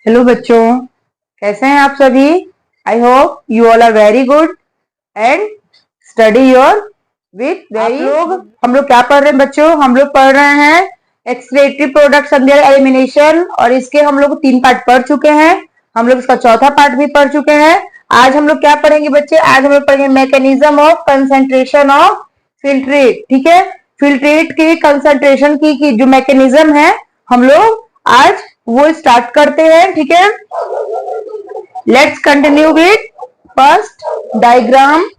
Hello बच्चों, कैसे हैं आप सभी। I hope you all are very good and study your with very. हम लोग क्या पढ़ रहे हैं बच्चों? हम लोग पढ़ रहे हैं एक्सक्रीटरी प्रोडक्ट्स अंडर एलिमिनेशन, और इसके हम लोग 3 पार्ट पढ़ चुके हैं। हम लोग इसका चौथा पार्ट भी पढ़ चुके हैं। आज हम लोग क्या पढ़ेंगे बच्चे? आज हम लोग पढ़ेंगे mechanism of concentration of filtrate. ठीक है, फिल्ट्रेट की कंसेंट्रेशन की जो मैकेनिज्म है हम लोग आज वो स्टार्ट करते हैं। ठीक है, let's continue with first diagram.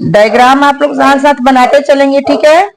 Diagram आप लोग साथ साथ बनाते चलेंगे। ठीक है,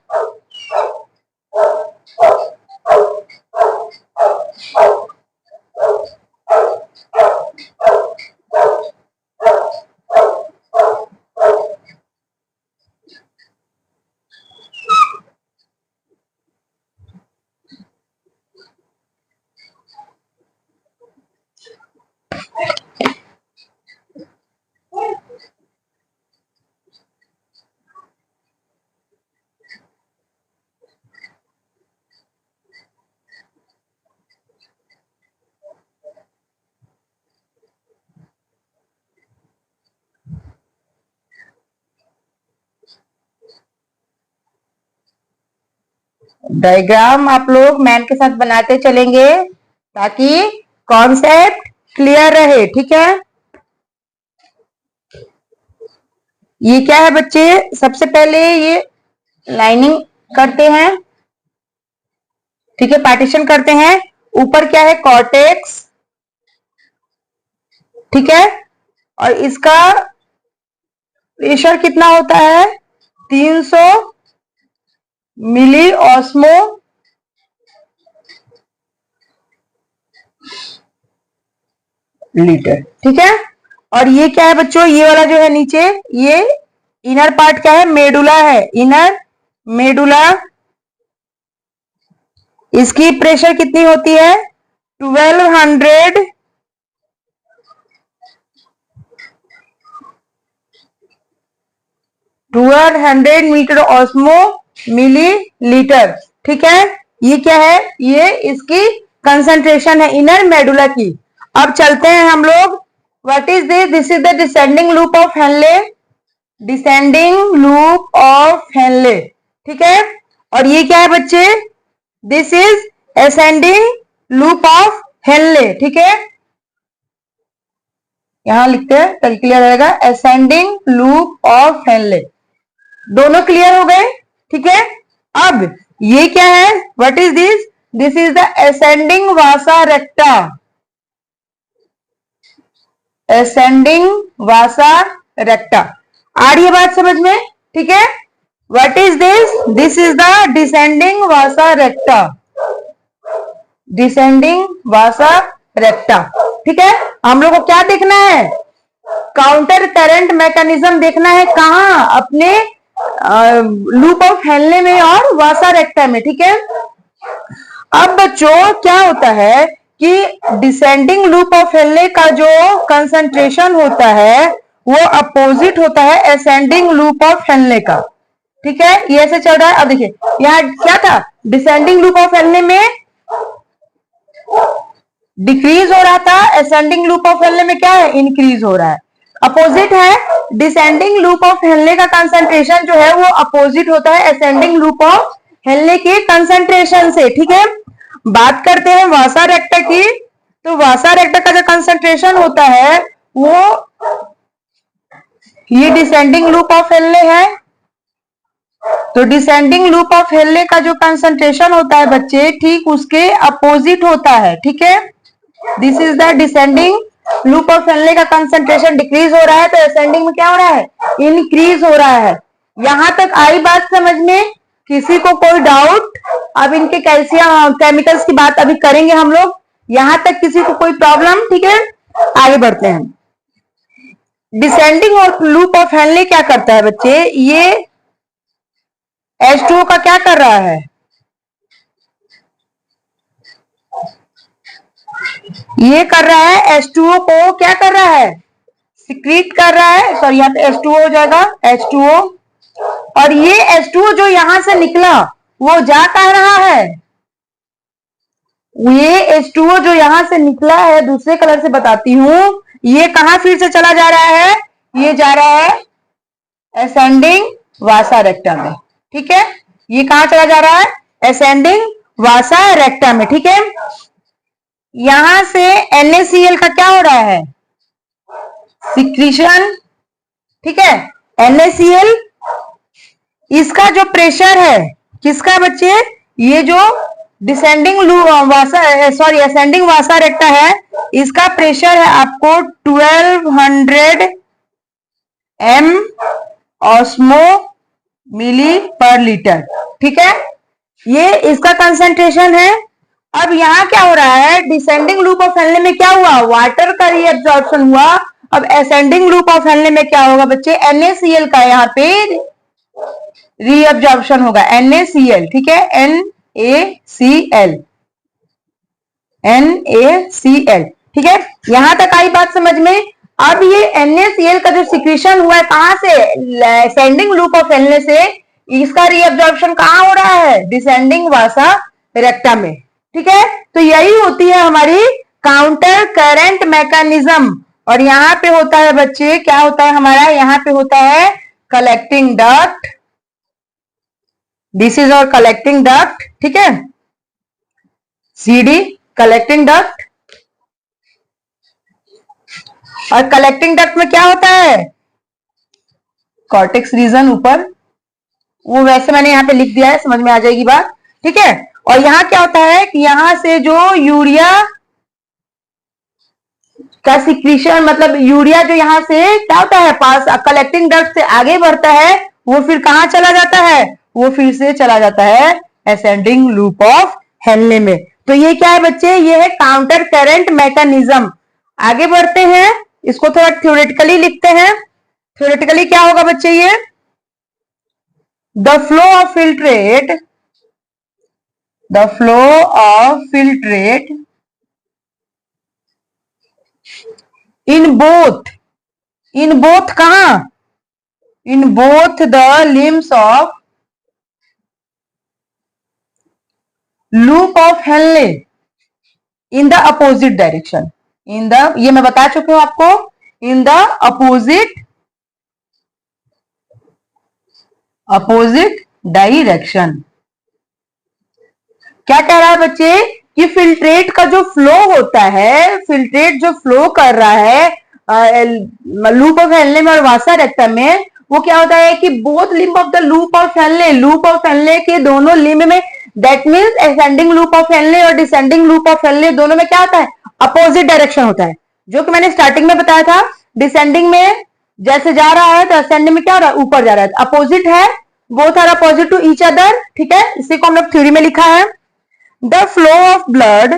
डायग्राम आप लोग मैन के साथ बनाते चलेंगे ताकि कॉन्सेप्ट क्लियर रहे। ठीक है, ये क्या है बच्चे? सबसे पहले ये लाइनिंग करते हैं। ठीक है, पार्टीशन करते हैं। ऊपर क्या है? कॉर्टेक्स। ठीक है, और इसका प्रेशर कितना होता है? 300 मिली ऑस्मो लीटर। ठीक है, और ये क्या है बच्चों? ये वाला जो है नीचे, ये इनर पार्ट क्या है? मेडुला है, इनर मेडुला। इसकी प्रेशर कितनी होती है? 1200 मीटर ऑस्मो मिली लीटर। ठीक है, ये क्या है? ये इसकी कंसंट्रेशन है इनर मेडुला की। अब चलते हैं हम लोग। What is this? This is the descending loop of Henle. Descending loop of Henle. ठीक है, और ये क्या है बच्चे? This is ascending loop of Henle. ठीक है, यहां लिखते हैं ताकि क्लियर रहेगा। असेंडिंग लूप ऑफ हेनले, दोनों क्लियर हो गए। ठीक है, अब ये क्या है? What is this? This is the ascending vasa recta. Ascending vasa recta. आ रही है बात समझ में? ठीक है, what is this? This is the descending Vasa रेक्टा। Descending वासा रेक्टा। ठीक है, हम लोग को क्या देखना है? काउंटर करंट मैकेनिज्म देखना है। कहां? अपने लूप ऑफ हेनले में और वासा रेक्टा में। ठीक है, अब बच्चों क्या होता है कि डिसेंडिंग लूप ऑफ हेनले का जो कंसंट्रेशन होता है वो अपोजिट होता है असेंडिंग लूप ऑफ हेनले का। ठीक है, ये ऐसे चल रहा है। अब देखिए यहाँ क्या था? डिसेंडिंग लूप ऑफ हेनले में डिक्रीज हो रहा था, असेंडिंग लूप ऑफ हेनले में क्या है? इंक्रीज हो रहा है। अपोजिट है, डिसेंडिंग लूप ऑफ हेनले का कंसंट्रेशन जो है वो अपोजिट होता है असेंडिंग लूप ऑफ हेनले के कंसंट्रेशन से। ठीक है, बात करते हैं वासा रेक्टा की। तो वासा रेक्टा का जो कंसंट्रेशन होता है वो ये डिसेंडिंग लूप ऑफ हेनले है। तो डिसेंडिंग लूप ऑफ हेनले का जो कंसंट्रेशन होता है बच्चे, ठीक उसके अपोजिट होता है। ठीक है, this is the descending loop of Henley का कंसंट्रेशन डिक्रीज हो रहा है, तो असेंडिंग में क्या हो रहा है? इंक्रीज हो रहा है। यहां तक आई बात समझ में? किसी को कोई डाउट? अब इनके कैल्शियम केमिकल्स की बात अभी करेंगे हम लोग। यहां तक किसी को कोई प्रॉब्लम? ठीक है, आगे बढ़ते हैं। डिसेंडिंग और लूप ऑफ हेनले क्या करता है बच्चे? ये H2O का क्या कर रहा है? ये कर रहा है H2O को क्या कर रहा है? सिक्रीट कर रहा है, सॉरी यहाँ पे H2O हो जाएगा, H2O। और ये H2O जो यहां से निकला वो जा कह रहा है, ये H2O जो यहां से निकला है, दूसरे कलर से बताती हूं, ये कहां फिर से चला जा रहा है, ये जा रहा है असेंडिंग वासा रेक्टा में। ठीक है, ये कहां चला जा रहा है, असेंडिंग वासा रेक्टा में। ठीक है, यहां से NaCl का क्या हो रहा है, सिक्रीशन। ठीक है, NaCl, इसका जो प्रेशर है, किसका बच्चे, ये जो डिसेंडिंग वासा, सॉरी असेंडिंग वासा रेक्टा है, इसका प्रेशर है आपको 1200 m ऑस्मो मिली पर लीटर। ठीक है, ये इसका कंसंट्रेशन है। अब यहाँ क्या हो रहा है, डिसेंडिंग लूप ऑफ हेनले में क्या हुआ, वाटर का रीअब्जॉर्प्शन हुआ। अब असेंडिंग लूप ऑफ हेनले में क्या होगा बच्चे, NaCl का यहाँ पे रीअब्जॉर्प्शन होगा, NaCl। ठीक है, NaCl, NaCl। ठीक है, यहां तक आई बात समझ में। अब ये NaCl का जो सिक्रीशन हुआ है कहां से, असेंडिंग लूप ऑफ हेनले से, इसका रीअब्जॉर्प्शन कहां हो रहा है, डिसेंडिंग वासा रेक्टा में। ठीक है, तो यही होती है हमारी काउंटर करंट मैकेनिज्म। और यहाँ पे होता है बच्चे, क्या होता है हमारा, यहाँ पे होता है कलेक्टिंग डक्ट, दिस इज और कलेक्टिंग डक्ट। ठीक है, CD कलेक्टिंग डक्ट। और कलेक्टिंग डक्ट में क्या होता है, कॉर्टेक्स रीजन ऊपर, वो वैसे मैंने यहाँ पे लिख दिया है, समझ में आ जाएगी बात। ठीक है, और यहाँ क्या होता है कि यहां से जो यूरिया का सिक्रीशन, मतलब यूरिया जो यहां से क्या होता है, पास कलेक्टिंग डक्ट से आगे बढ़ता है, वो फिर कहां चला जाता है, वो फिर से चला जाता है असेंडिंग लूप ऑफ हेनले में। तो ये क्या है बच्चे, ये है काउंटर करंट मैकेनिज्म। आगे बढ़ते हैं, इसको थोड़ा थ्योरेटिकली लिखते हैं। थ्योरेटिकली क्या होगा बच्चे, ये the flow of filtrate, the flow of filtrate in both कहां, in both the limbs of loop of Henle in the opposite direction, in the, ये मैं बता चुकी हूं आपको, इन द अपोजिट डायरेक्शन। क्या कह रहा है बच्चे, कि फिल्ट्रेट का जो फ्लो होता है, फिल्ट्रेट जो फ्लो कर रहा है लूप ऑफ हेनले में और वासा रेक्टम में, वो क्या होता है कि both limb of the loop of Henley, loop of Henley के दोनों लिम्ब में, that means ascending loop of Henle और डिसेंडिंग लूप ऑफ हेनले दोनों में क्या होता है, अपोजिट डायरेक्शन होता है। जो कि मैंने स्टार्टिंग में बताया था, डिसेंडिंग में जैसे जा रहा है तो असेंडिंग में क्या हो रहा है, ऊपर जा रहा है, अपोजिट है, both are opposite to each other. ठीक है, इसी को हम लोग थ्योरी में लिखा है, the flow of blood,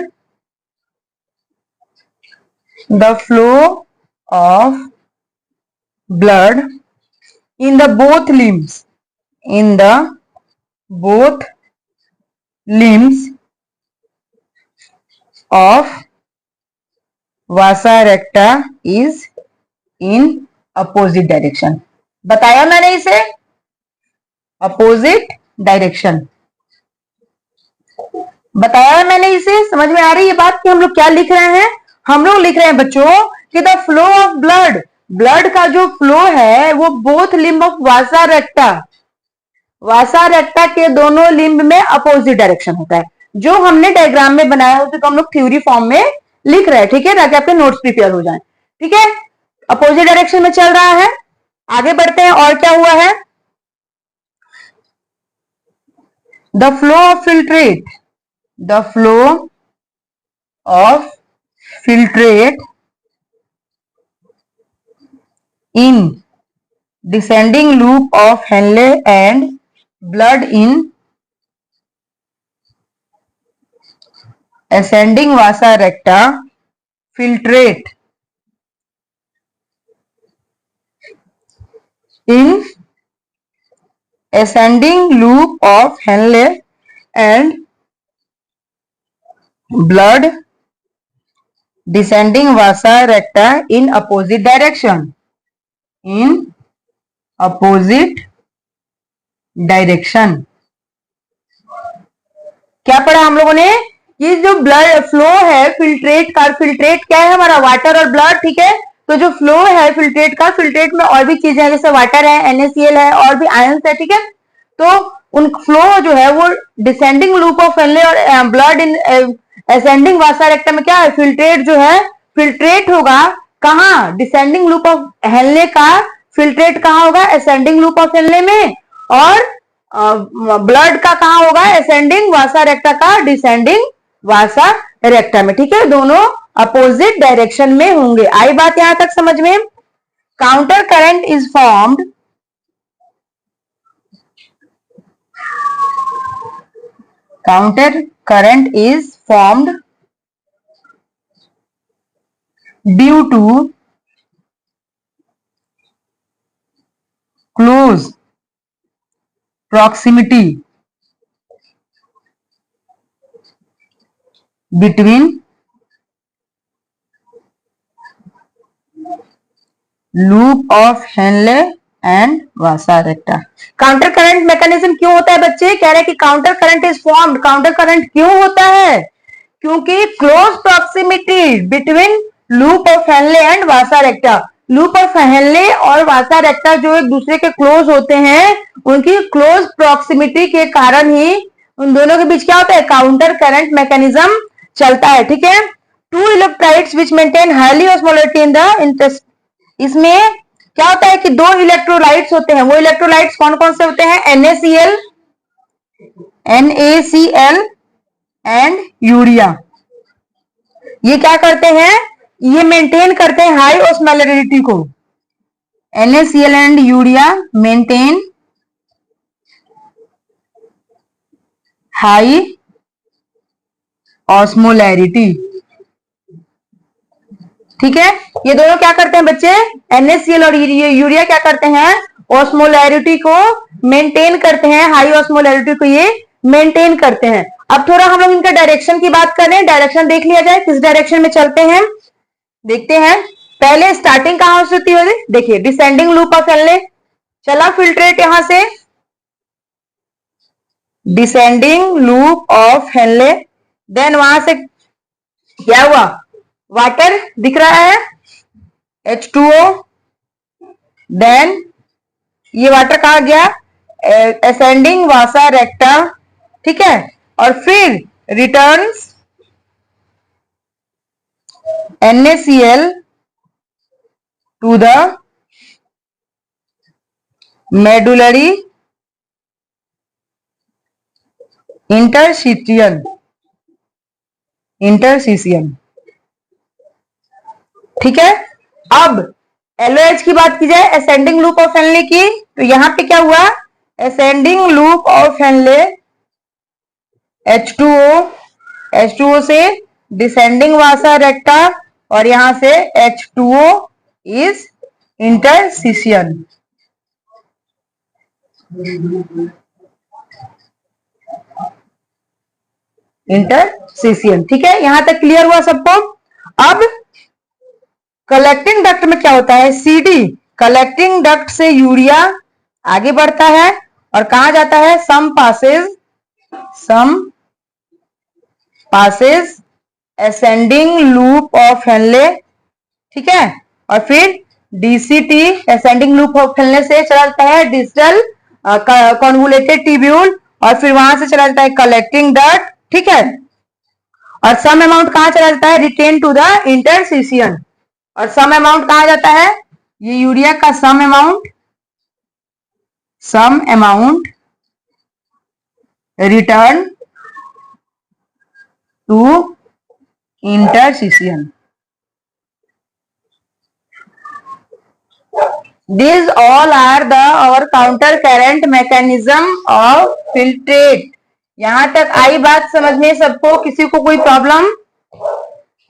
the flow of blood in the both limbs, in the both limbs of vasa recta is in opposite direction। बताया मैंने इसे, अपोजिट डायरेक्शन बताया मैंने इसे। समझ में आ रही है बात कि हम लोग क्या लिख रहे हैं, हम लोग लिख रहे हैं बच्चों कि the flow of blood, blood का जो फ्लो है वो बोथ लिम्ब ऑफ वासा रेक्टा, वासा रेक्टा के दोनों लिम्ब में अपोजिट डायरेक्शन होता है। जो हमने डायग्राम में बनाया उसे तो हम लोग थ्योरी फॉर्म में लिख रहे हैं। ठीक है, ताकि आपके नोट्स प्रिपेयर हो जाए। ठीक है, अपोजिट डायरेक्शन में चल रहा है। आगे बढ़ते हैं, और क्या हुआ है, the flow of filtrate, the flow of filtrate in descending loop of Henle and blood in ascending vasa recta, filtrate in ascending loop of Henle and blood descending vasa recta in opposite direction। In opposite direction. क्या पढ़ा हम लोगों ने? ये जो blood flow है filtrate का, filtrate क्या है हमारा? वाटर और ब्लड, ठीक है। तो जो फ्लो है फिल्ट्रेट का, फिल्ट्रेट में और भी चीजें हैं, जैसे वाटर है, NaCl है, और भी आयंस है, ठीक है। तो उन फ्लो जो है वो डिसेंडिंग लूप ऑफ हेनले और blood in ascending Vasa rectum में क्या है? फिल्ट्रेट जो है, फिल्ट्रेट होगा कहाँ? डिसेंडिंग लूप ऑफ हेनले का फिल्ट्रेट कहाँ होगा? असेंडिंग लूप ऑफ हेनले में। और ब्लड का कहाँ होगा? असेंडिंग वासा रेक्टा का डिसेंडिंग वासा रेक्टा में, ठीक है। दोनों अपोजिट डायरेक्शन में होंगे। आई बात यहां तक समझ में? Counter current is formed, counter current is formed due to close proximity between loop of Henle and vasa recta। Counter current mechanism क्यों होता है बच्चे? कह रहे हैं कि counter current is formed. Counter current क्यों होता है? क्योंकि close proximity between loop of Henle and vasa recta. Loop of Henle और वासा रेक्टा जो एक दूसरे के क्लोज होते हैं, उनकी क्लोज प्रॉक्सिमिटी के कारण ही उन दोनों के बीच क्या होता है? काउंटर करंट मैकेनिज्म चलता है, ठीक है। To electrolytes which maintain highly osmolarity in the interest. इसमें क्या होता है कि दो इलेक्ट्रोलाइट्स होते हैं। वो इलेक्ट्रोलाइट्स कौन कौन से होते हैं? NaCl and urea. ये क्या करते हैं? ये मेंटेन करते हैं हाई ऑस्मोलरिटी को। NaCl and urea maintain high osmolarity, ठीक है। ये दोनों क्या करते हैं बच्चे? NaCl और यूरिया क्या करते हैं? ऑस्मोलरिटी को मेंटेन करते हैं, हाई ऑस्मोलरिटी को ये मेंटेन करते हैं। अब थोड़ा हम लोग इनका डायरेक्शन की बात करें। डायरेक्शन देख लिया जाए, किस डायरेक्शन में चलते हैं देखते हैं। पहले स्टार्टिंग कहां से होती है? देखिए, डिसेंडिंग लूप ऑफ हेनले, चला फिल्ट्रेट यहां से, descending loop of Henle. Then वहां से क्या हुआ? वाटर दिख रहा है, H2O। देन ये वाटर कहा गया? असेंडिंग वासा रेक्टा, ठीक है। और फिर returns NaCl to the medullary interstitium, ठीक है। अब LOH की बात की जाए, असेंडिंग लूप ऑफ हेनले की, तो यहां पे क्या हुआ? Ascending loop of Henley H2O से डिसेंडिंग वासा रेक्टा, और यहां से H2O इज इंटरसिशियन। ठीक है, यहां तक क्लियर हुआ सबको? अब कलेक्टिंग डक्ट में क्या होता है? CD कलेक्टिंग डक्ट से यूरिया आगे बढ़ता है और कहा जाता है? Some passes ascending loop of Henle, ठीक है। और फिर DCT ascending loop of Henle से चला जाता है डिस्टल कॉन्वुलेटेड ट्यूब्यूल, और फिर वहां से चला जाता है कलेक्टिंग डक्ट, ठीक है। और सम अमाउंट कहां चला जाता है? Retain to the interstitium. और सम अमाउंट कहा जाता है? ये यूरिया का some amount return to interstitium. These all are our counter current mechanism of filtrate। यहां तक आई बात समझ में सबको? किसी को कोई प्रॉब्लम?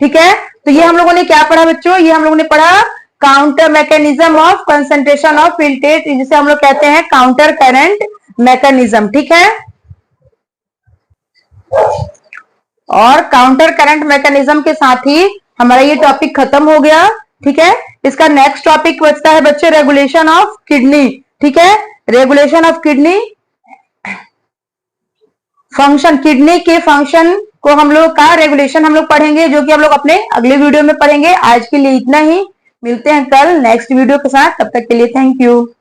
ठीक है, तो ये हम लोगों ने क्या पढ़ा बच्चों? ये हम लोगों ने पढ़ा counter mechanism of concentration of filtrate, जिसे हम लोग कहते हैं काउंटर करंट मैकेनिज्म, ठीक है। और काउंटर करंट मैकेनिज्म के साथ ही हमारा ये टॉपिक खत्म हो गया, ठीक है। इसका नेक्स्ट टॉपिक बचता है बच्चे रेगुलेशन ऑफ किडनी। ठीक है, regulation of kidney function, kidney के फंक्शन को हम लोग का रेगुलेशन हम लोग पढ़ेंगे, जो कि हम लोग अपने अगले वीडियो में पढ़ेंगे। आज के लिए इतना ही, मिलते हैं कल नेक्स्ट वीडियो के साथ, तब तक के लिए थैंक यू।